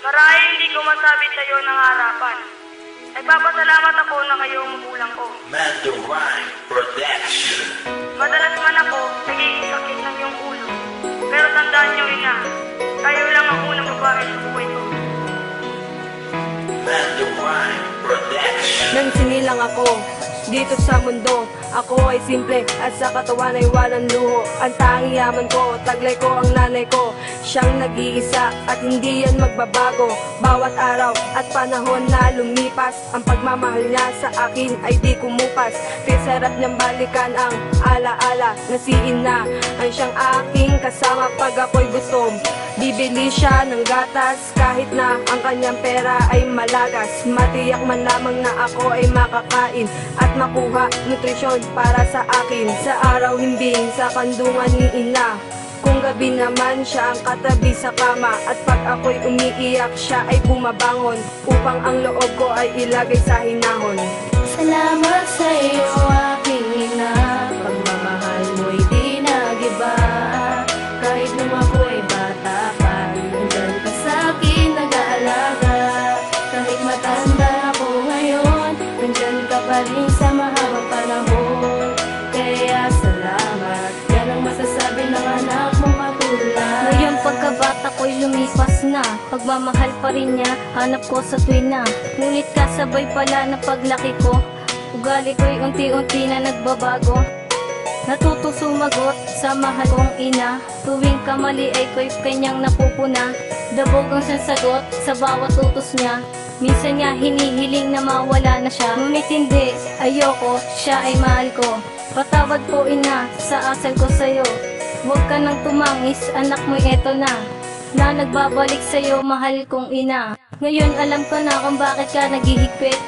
Marahil hindi ko masabi sa iyo ng harapan. Nagpapasalamat ako na kayo ang magulang ko. Mandarine Production. Madalas man ako nagiging sakit ng iyong ulo. Pero tandaan niyo, ina, kayo lang ang unang babae sa buhay ko. Mandarine Production. Nang sinilang ako dito sa mundo, ako ay simple at sa katawan ay walang luho. Ang tanging yaman ko, taglay ko ang nanay ko. Siyang nag-iisa at hindi yan magbabago. Bawat araw at panahon na lumipas, ang pagmamahal niya sa akin ay di kumupas. Kaya sarap niyang balikan ang alaala na si ina ang siyang aking kasama pag ako'y gutom. Bibili siya ng gatas kahit na ang kanyang pera ay malagas. Matiyak man lamang na ako ay makakain at makuha nutrisyon para sa akin. Sa araw himbing sa kandungan ni ina, kung gabi naman siya ang katabi sa kama. At pag ako'y umiiyak siya ay bumabangon upang ang loob ko ay ilagay sa hinahon. Salamat sa iyo aking ina, pagmamahal mo'y di nagiba. Kahit nung ako'y bata pa, nandyan ka sa'kin nag-aalaga. Kahit matanda ako ngayon, nandyan ka pa rin sa mahabang panahon. Kaya salamat, yan ang masasabi ng anak mong katulad. Ngayon pagkabata ko'y lumipas na, pagmamahal pa rin niya, hanap ko sa tuwina. Ngunit kasabay pala na paglaki ko, ugali ko'y unti-unti na nagbabago. Natutong sumagot sa mahal kong ina, tuwing kamali ay ko'y kanyang napupuna. Dabog ang sasagot sa bawat utos niya, minsan niya hinihiling na mawala na siya. Ngunit hindi, ayoko, siya ay mahal ko. Patawad po ina, sa asal ko sa'yo. Huwag ka nang tumangis, anak mo'y eto na nagbabalik sa'yo, mahal kong ina. Ngayon alam ko na kung bakit ka naghihigpit,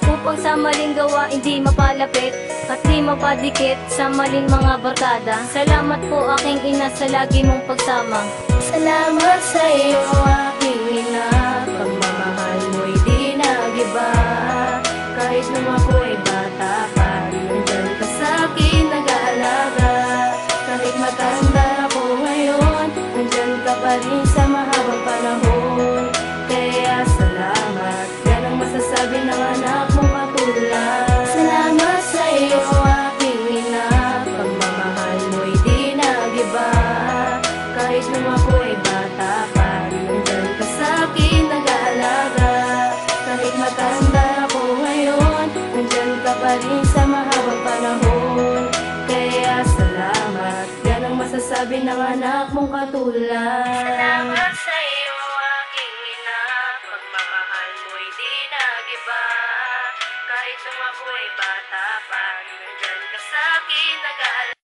upang sa maling gawa hindi mapalapit at di mapadikit sa maling mga barkada. Salamat po aking ina sa lagi mong pagsama. Salamat sa iyo aking ina, pagmamahal mo'y di nagiba. Kahit nung ako'y bata pa, nandyan ka sa'kin nag-aalaga. Kahit matanda ako ngayon, nandyan ka pa rin sa mahabang panahon. Kaya salamat, yan ang masasabi ng anak mong katulad. Salamat sa iyo aking ina, pagmamahal mo'y di nagiba. Kahit nung ako'y bata pa, nandyan ka sa'kin nag-aalaga. Kahit matanda ako ngayon, nandyan ka pa rin sa mahabang panahon. Kaya salamat, yan ang masasabi ng anak mong katulad. Salamat sa iyo aking ina, pagmamahal mo'y di nagiba. Kahit nung ako'y bata pa, nandyan ka sa'kin nag-aalaga.